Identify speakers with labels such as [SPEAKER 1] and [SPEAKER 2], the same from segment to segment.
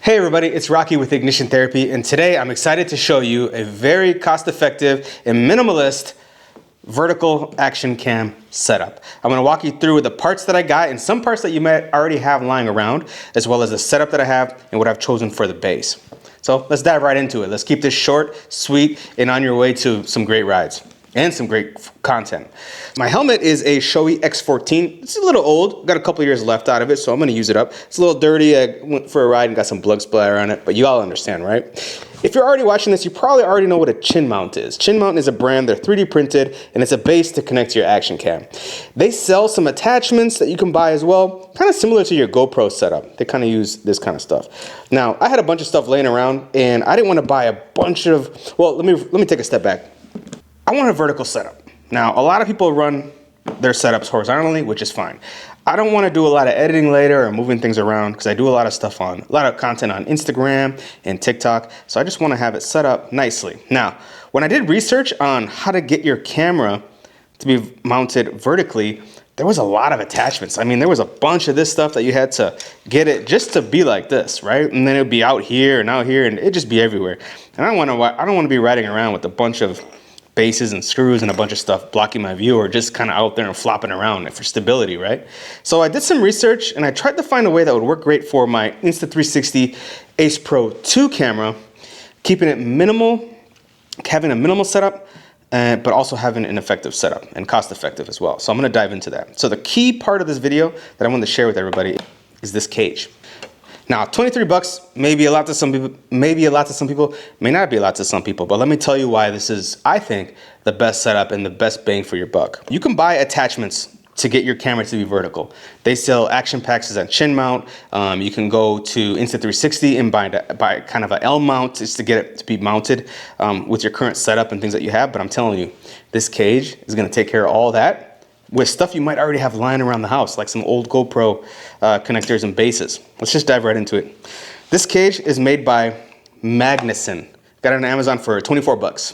[SPEAKER 1] Hey everybody, it's Rocky with Ignition Therapy, and today I'm excited to show you a very cost-effective and minimalist vertical action cam setup. I'm going to walk you through the parts that I got and some parts that you might already have lying around, as well as the setup that I have and what I've chosen for the base. So let's dive right into it. Let's keep this short, sweet, and on your way to some great rides and some great content. My helmet is a Shoei X14. It's a little old, got a couple years left out of it, so I'm gonna use it up. It's a little dirty. I went for a ride and got some blood splatter on it, but you all understand, right? If you're already watching this, you probably already know what a chin mount is. Chin mount is a brand, they're 3D printed, and it's a base to connect to your action cam. They sell some attachments that you can buy as well, kind of similar to your GoPro setup. They kind of use this kind of stuff. Now, I had a bunch of stuff laying around, and I didn't want to buy a bunch of, well, let me take a step back. I want a vertical setup. Now, a lot of people run their setups horizontally, which is fine. I don't want to do a lot of editing later or moving things around because I do a lot of content on Instagram and TikTok. So I just want to have it set up nicely. Now, when I did research on how to get your camera to be mounted vertically, there was a lot of attachments. I mean, there was a bunch of this stuff that you had to get it just to be like this, right? And then it would be out here and out here, and it'd just be everywhere. And I don't want to be riding around with a bunch of bases and screws and a bunch of stuff blocking my view or just kind of out there and flopping around for stability, right? So I did some research and I tried to find a way that would work great for my Insta360 Ace Pro 2 camera, keeping it minimal, having a minimal setup, but also having an effective setup and cost effective as well. So I'm gonna dive into that. So the key part of this video that I wanted to share with everybody is this cage. Now, 23 bucks may be a lot to some people, may not be a lot to some people, but let me tell you why this is, I think, the best setup and the best bang for your buck. You can buy attachments to get your camera to be vertical. They sell action packs as a chin mount. You can go to Insta360 and buy kind of an L mount just to get it to be mounted with your current setup and things that you have. But I'm telling you, this cage is gonna take care of all that with stuff you might already have lying around the house, like some old GoPro connectors and bases. Let's just dive right into it. This cage is made by Magnuson. Got it on Amazon for 24 bucks.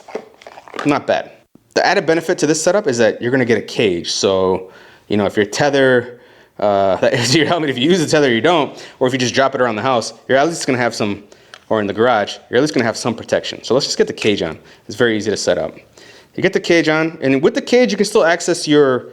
[SPEAKER 1] Not bad. The added benefit to this setup is that you're gonna get a cage. So, you know, if your tether, your helmet, if you use the tether, you don't, or if you just drop it around the house, you're at least gonna have some, or in the garage, you're at least gonna have some protection. So let's just get the cage on. It's very easy to set up. You get the cage on, and with the cage, you can still access your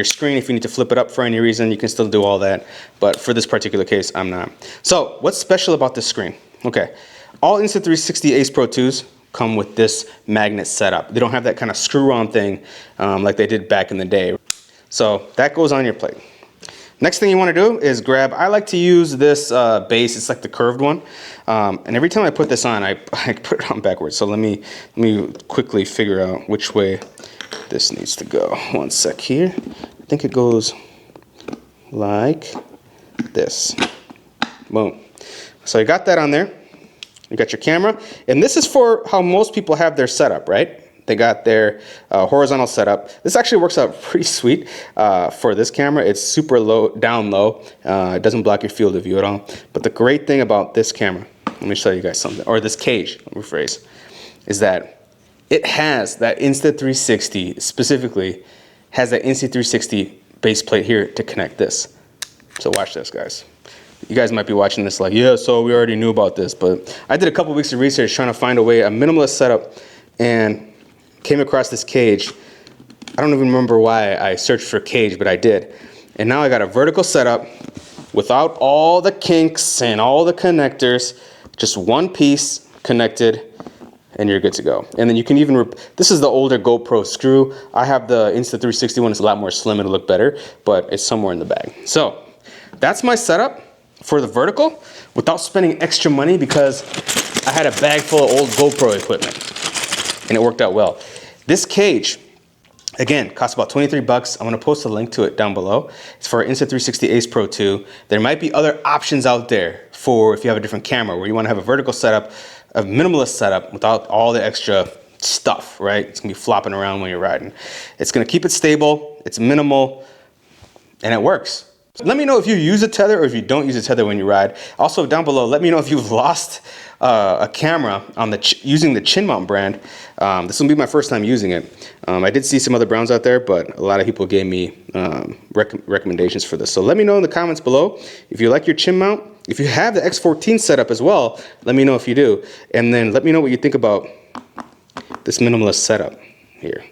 [SPEAKER 1] screen. If you need to flip it up for any reason, you can still do all that. But for this particular case, I'm not. So what's special about this screen? Okay, all Insta360 Ace Pro 2s come with this magnet setup. They don't have that kind of screw-on thing like they did back in the day. So that goes on your plate. Next thing you want to do is grab, I like to use this base, it's like the curved one. And every time I put this on, I put it on backwards. So let me quickly figure out which way this needs to go. One sec here. I think it goes like this. Boom. So you got that on there. You got your camera. And this is for how most people have their setup, right? They got their horizontal setup. This actually works out pretty sweet for this camera. It's super low, down low. It doesn't block your field of view at all. But the great thing about this camera, let me show you guys something, or this cage, let me rephrase, is that it has that Insta360, specifically, has that Insta360 base plate here to connect this. So watch this, guys. You guys might be watching this like, yeah, so we already knew about this, but I did a couple weeks of research trying to find a way, a minimalist setup, and came across this cage. I don't even remember why I searched for cage, but I did. And now I got a vertical setup without all the kinks and all the connectors, just one piece connected, and you're good to go. And then you can even, this is the older GoPro screw. I have the Insta360 one. It's a lot more slim and it'll look better, but it's somewhere in the bag. So that's my setup for the vertical without spending extra money because I had a bag full of old GoPro equipment and it worked out well. This cage, again, costs about 23 bucks. I'm gonna post a link to it down below. It's for Insta360 Ace Pro 2. There might be other options out there for if you have a different camera where you wanna have a vertical setup, a minimalist setup without all the extra stuff, right? It's gonna be flopping around when you're riding. It's gonna keep it stable, it's minimal, and it works. Let me know if you use a tether or if you don't use a tether when you ride. Also down below, let me know if you've lost a camera on using the Chin Mount brand. This will be my first time using it. I did see some other brands out there, but a lot of people gave me recommendations for this. So let me know in the comments below if you like your Chin Mount. If you have the X14 setup as well, let me know if you do. And then let me know what you think about this minimalist setup here.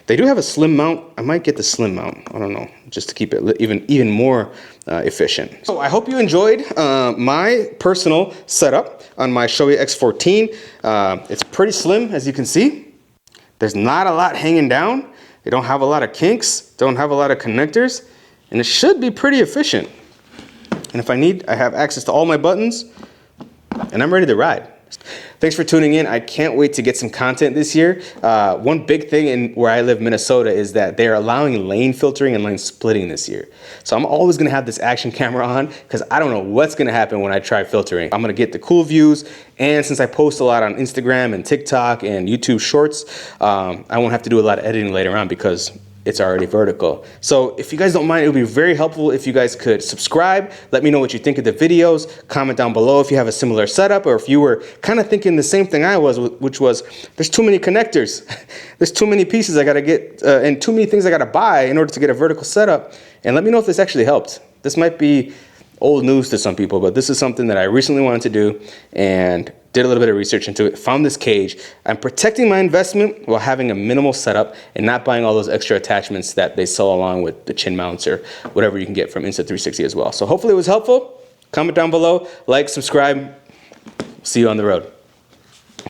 [SPEAKER 1] They do have a slim mount. I might get the slim mount. I don't know, just to keep it even more efficient. So I hope you enjoyed my personal setup on my Shoei X14. It's pretty slim, as you can see. There's not a lot hanging down. They don't have a lot of kinks, don't have a lot of connectors, and it should be pretty efficient. And if I need, I have access to all my buttons, and I'm ready to ride. Thanks for tuning in. I can't wait to get some content this year. One big thing in where I live, Minnesota, is that they're allowing lane filtering and lane splitting this year. So I'm always gonna have this action camera on because I don't know what's gonna happen when I try filtering. I'm gonna get the cool views, and since I post a lot on Instagram and TikTok and YouTube Shorts, I won't have to do a lot of editing later on because it's already vertical. So if you guys don't mind, it would be very helpful if you guys could subscribe. Let me know what you think of the videos. Comment down below if you have a similar setup or if you were kind of thinking the same thing I was, which was there's too many connectors. There's too many pieces I gotta get and too many things I gotta buy in order to get a vertical setup. And let me know if this actually helped. This might be old news to some people, but this is something that I recently wanted to do and did a little bit of research into it, found this cage. I'm protecting my investment while having a minimal setup and not buying all those extra attachments that they sell along with the chin mounts or whatever you can get from Insta360 as well. So hopefully it was helpful. Comment down below, like, subscribe. See you on the road.